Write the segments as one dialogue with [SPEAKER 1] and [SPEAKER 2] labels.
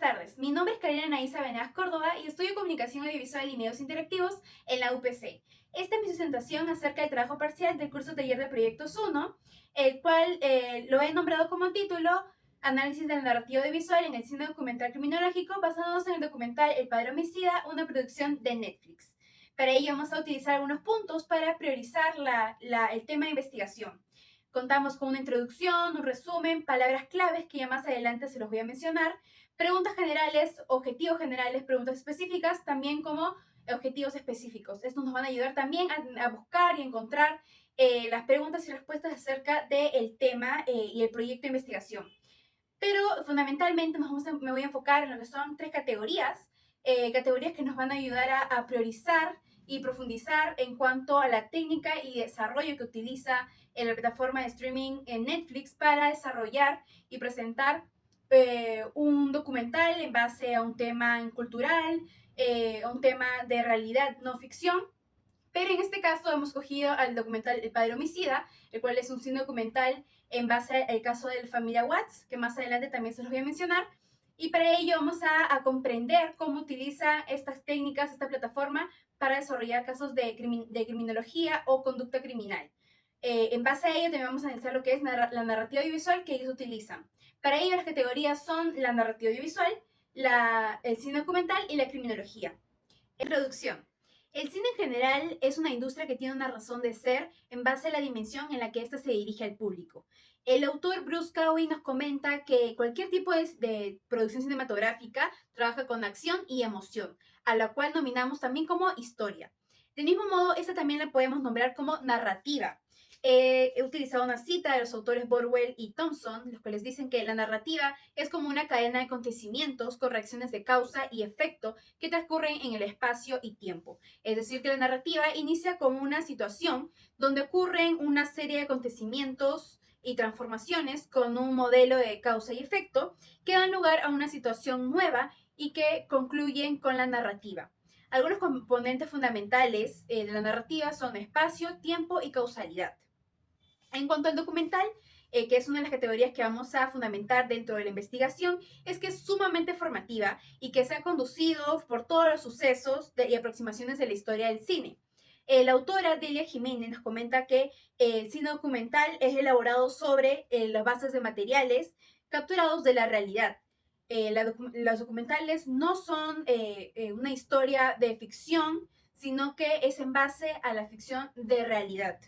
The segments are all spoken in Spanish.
[SPEAKER 1] tardes, mi nombre es Karina Anaísa Venegas Córdoba y estudio Comunicación Audiovisual y Medios Interactivos en la UPC. Esta es mi presentación acerca del trabajo parcial del curso Taller de Proyectos 1, el cual lo he nombrado como título Análisis del narrativo audiovisual en el cine documental criminológico basados en el documental El Padre Homicida, una producción de Netflix. Para ello vamos a utilizar algunos puntos para priorizar el tema de investigación. Contamos con una introducción, un resumen, palabras claves que ya más adelante se los voy a mencionar, preguntas generales, objetivos generales, preguntas específicas, también como objetivos específicos. Estos nos van a ayudar también a buscar y encontrar las preguntas y respuestas acerca del tema y el proyecto de investigación. Pero fundamentalmente me voy a enfocar en lo que son tres categorías, categorías que nos van a ayudar a priorizar y profundizar en cuanto a la técnica y desarrollo que utiliza en la plataforma de streaming en Netflix para desarrollar y presentar un documental en base a un tema cultural, un tema de realidad no ficción. Pero en este caso hemos cogido al documental El Padre Homicida, el cual es un cine documental en base al caso de la familia Watts, que más adelante también se los voy a mencionar. Y para ello vamos a comprender cómo utiliza estas técnicas, esta plataforma, para desarrollar casos de criminología o conducta criminal. En base a ello también vamos a analizar lo que es la narrativa audiovisual que ellos utilizan. Para ello las categorías son la narrativa audiovisual, el cine documental y la criminología. Introducción. El cine en general es una industria que tiene una razón de ser en base a la dimensión en la que ésta se dirige al público. El autor Bruce Cowie nos comenta que cualquier tipo de producción cinematográfica trabaja con acción y emoción, a la cual nominamos también como historia. Del mismo modo, esta también la podemos nombrar como narrativa. He utilizado una cita de los autores Borwell y Thompson, los cuales dicen que la narrativa es como una cadena de acontecimientos con reacciones de causa y efecto que transcurren en el espacio y tiempo. Es decir, que la narrativa inicia con una situación donde ocurren una serie de acontecimientos y transformaciones con un modelo de causa y efecto que dan lugar a una situación nueva y que concluyen con la narrativa. Algunos componentes fundamentales de la narrativa son espacio, tiempo y causalidad. En cuanto al documental, que es una de las categorías que vamos a fundamentar dentro de la investigación, es que es sumamente formativa y que se ha conducido por todos los sucesos y aproximaciones de la historia del cine. La autora Delia Jiménez nos comenta que el cine documental es elaborado sobre las bases de materiales capturados de la realidad. Los documentales no son una historia de ficción, sino que es en base a la ficción de realidad.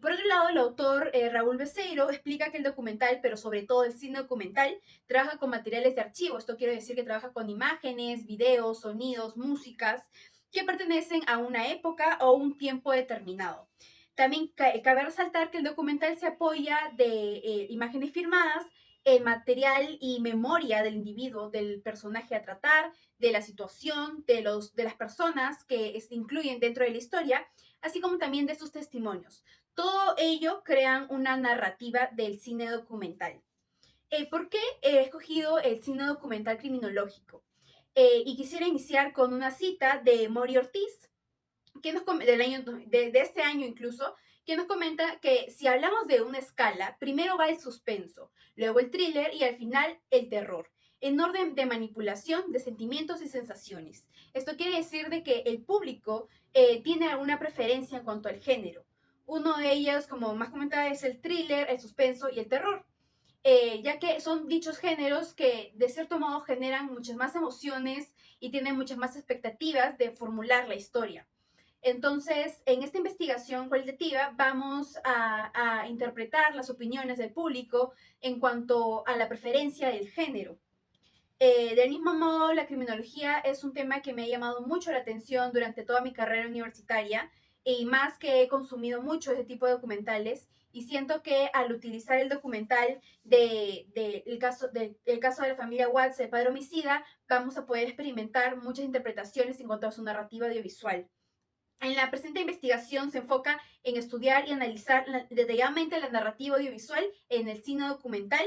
[SPEAKER 1] Por otro lado, el autor Raúl Becerro explica que el documental, pero sobre todo el cine documental, trabaja con materiales de archivo. Esto quiere decir que trabaja con imágenes, videos, sonidos, músicas que pertenecen a una época o un tiempo determinado. También cabe resaltar que el documental se apoya de imágenes firmadas, el material y memoria del individuo, del personaje a tratar, de la situación, de las personas que se incluyen dentro de la historia, así como también de sus testimonios. Todo ello crean una narrativa del cine documental. ¿Por qué he escogido el cine documental criminológico? Y quisiera iniciar con una cita de Mori Ortiz, de este año incluso, que nos comenta que si hablamos de una escala, primero va el suspenso, luego el thriller y al final el terror, en orden de manipulación de sentimientos y sensaciones. Esto quiere decir de que el público tiene alguna preferencia en cuanto al género. Uno de ellos, como más comentaba, es el thriller, el suspenso y el terror. Ya que son dichos géneros que de cierto modo generan muchas más emociones y tienen muchas más expectativas de formular la historia. Entonces, en esta investigación cualitativa vamos a interpretar las opiniones del público en cuanto a la preferencia del género. Del mismo modo, la criminología es un tema que me ha llamado mucho la atención durante toda mi carrera universitaria y más que he consumido mucho este tipo de documentales y siento que al utilizar el documental el caso de la familia Watts, el padre homicida, vamos a poder experimentar muchas interpretaciones en cuanto a su narrativa audiovisual. En la presente investigación se enfoca en estudiar y analizar detalladamente la narrativa audiovisual en el cine documental,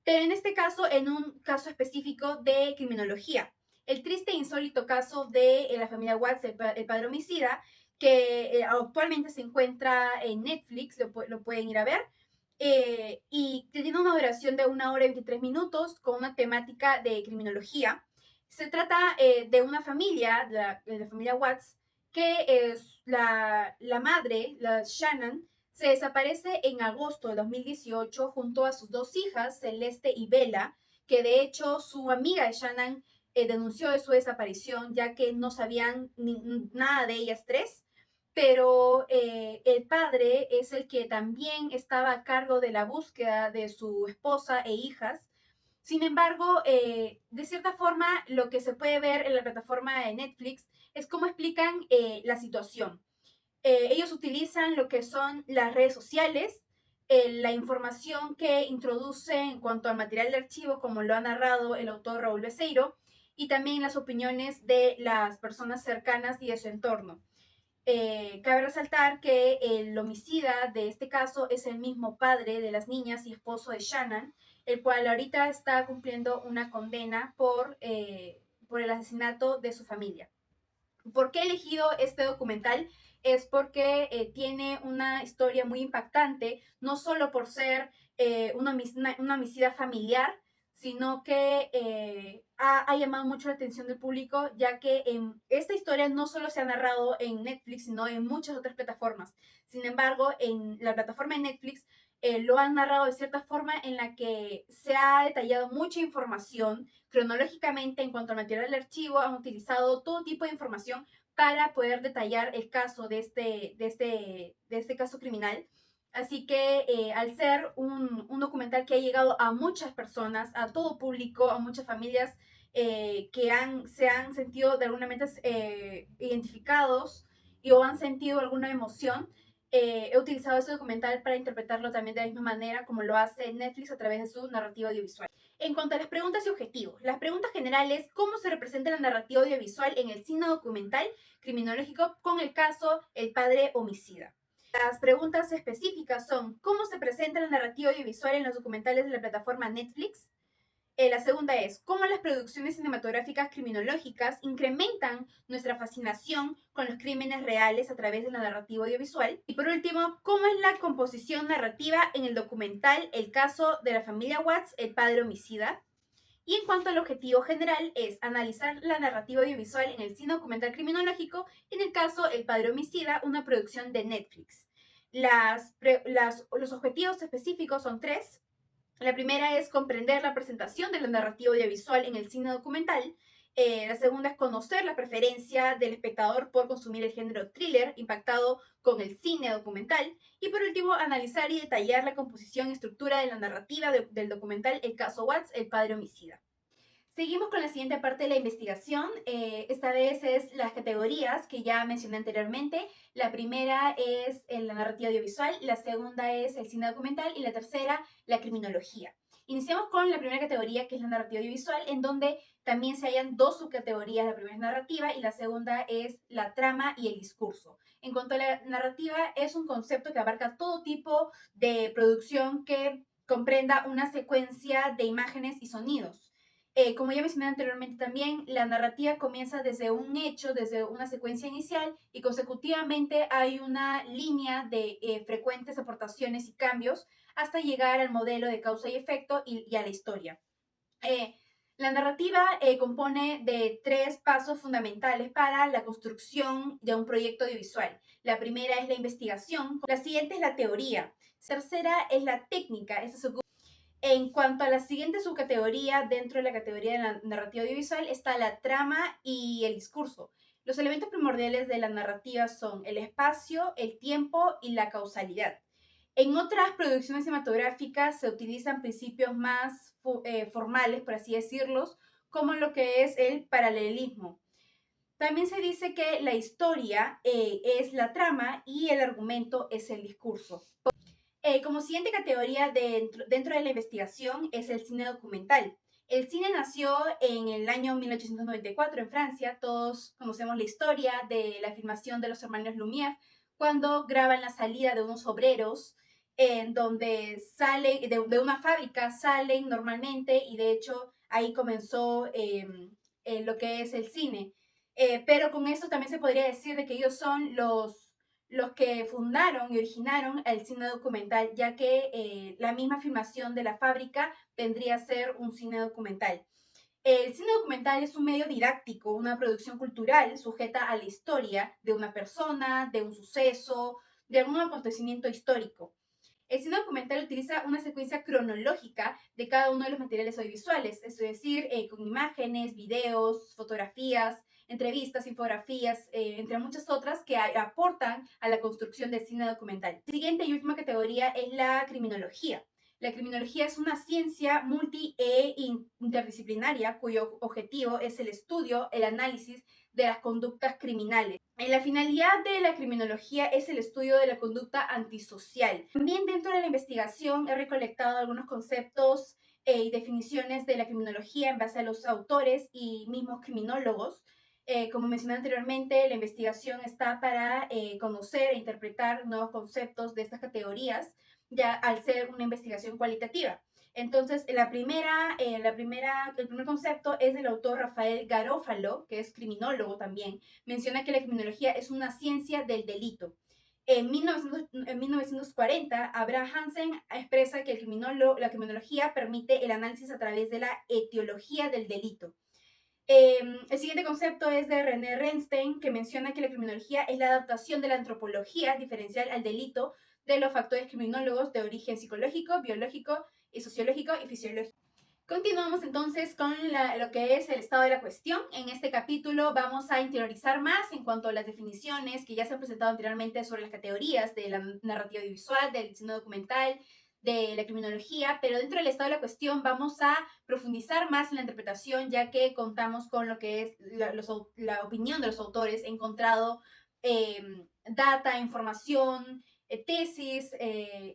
[SPEAKER 1] pero en este caso en un caso específico de criminología. El triste e insólito caso de la familia Watts, el padre homicida, que actualmente se encuentra en Netflix, lo pueden ir a ver. y que tiene una duración de 1 hora y 23 minutos con una temática de criminología. Se trata de una familia, de la familia Watts, que es la madre, la Shannon, se desaparece en agosto de 2018 junto a sus dos hijas, Celeste y Bella, que de hecho su amiga de Shannon denunció de su desaparición ya que no sabían nada de ellas tres, pero el padre es el que también estaba a cargo de la búsqueda de su esposa e hijas. Sin embargo, de cierta forma, lo que se puede ver en la plataforma de Netflix es cómo explican la situación. Ellos utilizan lo que son las redes sociales, la información que introduce en cuanto al material de archivo, como lo ha narrado el autor Raúl Becerro, y también las opiniones de las personas cercanas y de su entorno. Cabe resaltar que el homicida de este caso es el mismo padre de las niñas y esposo de Shannon, el cual ahorita está cumpliendo una condena por el asesinato de su familia. ¿Por qué he elegido este documental? Es porque tiene una historia muy impactante, no solo por ser una homicida familiar, sino que ha llamado mucho la atención del público, ya que esta historia no solo se ha narrado en Netflix, sino en muchas otras plataformas. Sin embargo, en la plataforma de Netflix lo han narrado de cierta forma en la que se ha detallado mucha información cronológicamente en cuanto al material del archivo, han utilizado todo tipo de información para poder detallar el caso de este caso criminal. Así que al ser un documental que ha llegado a muchas personas, a todo público, a muchas familias se han sentido de alguna manera identificados o han sentido alguna emoción, he utilizado este documental para interpretarlo también de la misma manera como lo hace Netflix a través de su narrativa audiovisual. En cuanto a las preguntas y objetivos, las preguntas generales, ¿cómo se representa la narrativa audiovisual en el cine documental criminológico con el caso El padre homicida? Las preguntas específicas son, ¿cómo se presenta la narrativa audiovisual en los documentales de la plataforma Netflix? La segunda es, ¿cómo las producciones cinematográficas criminológicas incrementan nuestra fascinación con los crímenes reales a través de la narrativa audiovisual? Y por último, ¿cómo es la composición narrativa en el documental El caso de la familia Watts, el padre homicida? Y en cuanto al objetivo general, es analizar la narrativa audiovisual en el cine documental criminológico, en el caso El padre homicida, una producción de Netflix. Los objetivos específicos son tres. La primera es comprender la presentación de la narrativa audiovisual en el cine documental. La segunda es conocer la preferencia del espectador por consumir el género thriller impactado con el cine documental. Y por último, analizar y detallar la composición y estructura de la narrativa del documental El caso Watts, el padre homicida. Seguimos con la siguiente parte de la investigación. Esta vez es las categorías que ya mencioné anteriormente. La primera es la narrativa audiovisual, la segunda es el cine documental y la tercera, la criminología. Iniciamos con la primera categoría, que es la narrativa audiovisual, en donde también se hallan dos subcategorías. La primera es narrativa y la segunda es la trama y el discurso. En cuanto a la narrativa, es un concepto que abarca todo tipo de producción que comprenda una secuencia de imágenes y sonidos. Como ya mencioné anteriormente también, la narrativa comienza desde un hecho, desde una secuencia inicial y consecutivamente hay una línea de frecuentes aportaciones y cambios hasta llegar al modelo de causa y efecto y a la historia. Eh, la narrativa compone de tres pasos fundamentales para la construcción de un proyecto audiovisual. La primera es la investigación, la siguiente es la teoría, la tercera es la técnica. En cuanto a la siguiente subcategoría, dentro de la categoría de la narrativa audiovisual, está la trama y el discurso. Los elementos primordiales de la narrativa son el espacio, el tiempo y la causalidad. En otras producciones cinematográficas se utilizan principios más formales, por así decirlos, como lo que es el paralelismo. También se dice que la historia es la trama y el argumento es el discurso. Como siguiente categoría dentro de la investigación es el cine documental. El cine nació en el año 1894 en Francia. Todos conocemos la historia de la filmación de los hermanos Lumière cuando graban la salida de unos obreros en donde salen de una fábrica, salen normalmente y de hecho ahí comenzó lo que es el cine. Pero con esto también se podría decir de que ellos son los que fundaron y originaron el cine documental, ya que la misma filmación de la fábrica vendría a ser un cine documental. El cine documental es un medio didáctico, una producción cultural sujeta a la historia de una persona, de un suceso, de algún acontecimiento histórico. El cine documental utiliza una secuencia cronológica de cada uno de los materiales audiovisuales, es decir, con imágenes, videos, fotografías, entrevistas, infografías, entre muchas otras que aportan a la construcción del cine documental. La siguiente y última categoría es la criminología. La criminología es una ciencia multi e interdisciplinaria cuyo objetivo es el estudio, el análisis de las conductas criminales. La finalidad de la criminología es el estudio de la conducta antisocial. También dentro de la investigación he recolectado algunos conceptos y definiciones de la criminología en base a los autores y mismos criminólogos. Como mencioné anteriormente, la investigación está para conocer e interpretar nuevos conceptos de estas categorías, ya al ser una investigación cualitativa. Entonces, el primer concepto es del autor Rafael Garófalo, que es criminólogo también. Menciona que la criminología es una ciencia del delito. En 1940, Abraham Hansen expresa que la criminología permite el análisis a través de la etiología del delito. El siguiente concepto es de René Renstein, que menciona que la criminología es la adaptación de la antropología diferencial al delito de los factores criminólogos de origen psicológico, biológico y sociológico y fisiológico. Continuamos entonces con lo que es el estado de la cuestión. En este capítulo vamos a interiorizar más en cuanto a las definiciones que ya se han presentado anteriormente sobre las categorías de la narrativa audiovisual, del cine documental, de la criminología, pero dentro del estado de la cuestión vamos a profundizar más en la interpretación, ya que contamos con lo que es la opinión de los autores. He encontrado data, información, tesis,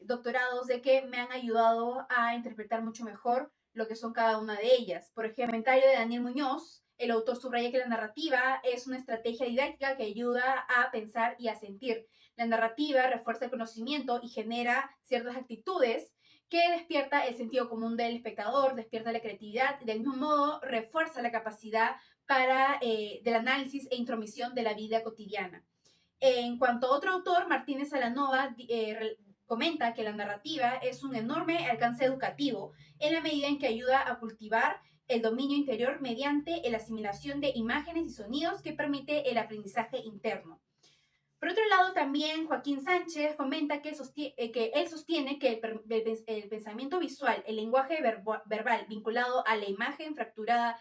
[SPEAKER 1] doctorados de que me han ayudado a interpretar mucho mejor lo que son cada una de ellas. Por ejemplo, el comentario de Daniel Muñoz, el autor subraya que la narrativa es una estrategia didáctica que ayuda a pensar y a sentir. La narrativa refuerza el conocimiento y genera ciertas actitudes que despierta el sentido común del espectador, despierta la creatividad, del mismo modo refuerza la capacidad del análisis e intromisión de la vida cotidiana. En cuanto a otro autor, Martínez Alanova, comenta que la narrativa es un enorme alcance educativo en la medida en que ayuda a cultivar el dominio interior mediante la asimilación de imágenes y sonidos que permite el aprendizaje interno. Por otro lado, también Joaquín Sánchez comenta que él sostiene que el pensamiento visual, el lenguaje verbal vinculado a la imagen fracturada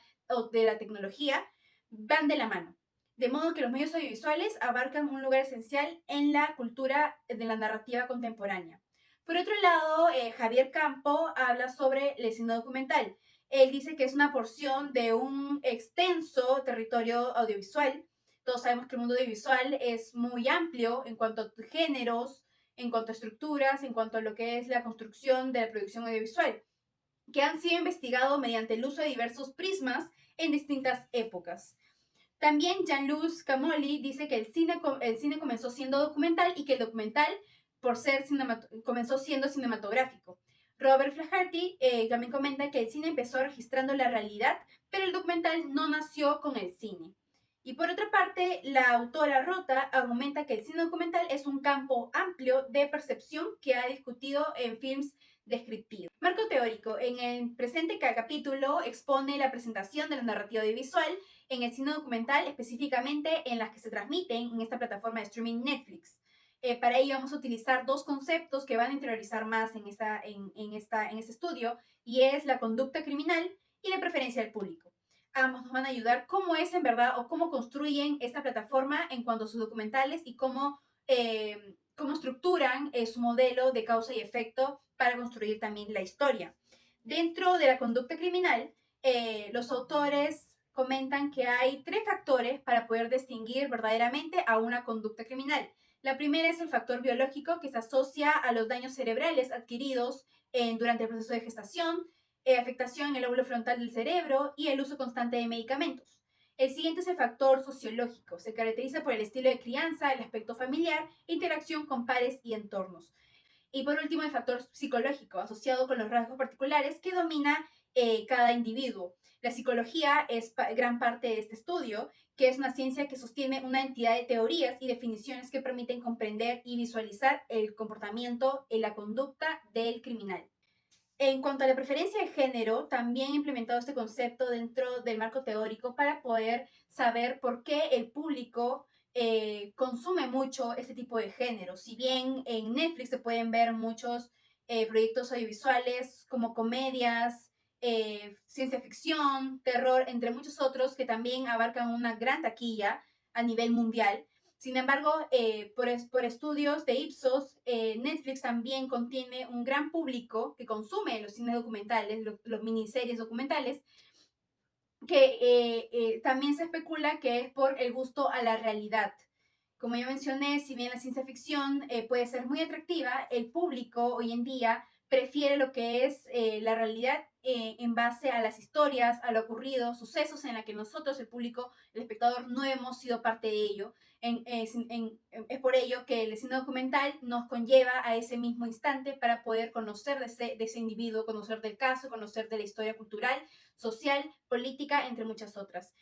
[SPEAKER 1] de la tecnología, van de la mano. De modo que los medios audiovisuales abarcan un lugar esencial en la cultura de la narrativa contemporánea. Por otro lado, Javier Campo habla sobre el cine documental. Él dice que es una porción de un extenso territorio audiovisual. Todos sabemos que el mundo audiovisual es muy amplio en cuanto a géneros, en cuanto a estructuras, en cuanto a lo que es la construcción de la producción audiovisual, que han sido investigados mediante el uso de diversos prismas en distintas épocas. También Jean-Luc Camoli dice que el cine comenzó siendo documental y que el documental comenzó siendo cinematográfico. Robert Flaherty también comenta que el cine empezó registrando la realidad, pero el documental no nació con el cine. Y por otra parte, la autora Rota argumenta que el cine documental es un campo amplio de percepción que ha discutido en films descriptivos. Marco teórico. En el presente capítulo expone la presentación de la narrativa audiovisual en el cine documental, específicamente en las que se transmiten en esta plataforma de streaming Netflix. Para ello vamos a utilizar dos conceptos que van a interiorizar más en este estudio, y es la conducta criminal y la preferencia del público. Ambos nos van a ayudar cómo es en verdad o cómo construyen esta plataforma en cuanto a sus documentales y cómo estructuran su modelo de causa y efecto para construir también la historia. Dentro de la conducta criminal, los autores comentan que hay tres factores para poder distinguir verdaderamente a una conducta criminal. La primera es el factor biológico, que se asocia a los daños cerebrales adquiridos durante el proceso de gestación, afectación en el lóbulo frontal del cerebro y el uso constante de medicamentos. El siguiente es el factor sociológico. Se caracteriza por el estilo de crianza, el aspecto familiar, interacción con pares y entornos. Y por último, el factor psicológico, asociado con los rasgos particulares que domina cada individuo. La psicología es gran parte de este estudio, que es una ciencia que sostiene una entidad de teorías y definiciones que permiten comprender y visualizar el comportamiento y la conducta del criminal. En cuanto a la preferencia de género, también he implementado este concepto dentro del marco teórico para poder saber por qué el público consume mucho este tipo de género. Si bien en Netflix se pueden ver muchos proyectos audiovisuales como comedias, ciencia ficción, terror, entre muchos otros que también abarcan una gran taquilla a nivel mundial. Sin embargo, por estudios de Ipsos, Netflix también contiene un gran público que consume los cines documentales, los miniseries documentales, que también se especula que es por el gusto a la realidad. Como ya mencioné, si bien la ciencia ficción puede ser muy atractiva, el público hoy en día prefiere lo que es la realidad en base a las historias, a lo ocurrido, sucesos en la que nosotros, el público, el espectador, no hemos sido parte de ello. Es por ello que el cine documental nos conlleva a ese mismo instante para poder conocer de ese individuo, conocer del caso, conocer de la historia cultural, social, política, entre muchas otras.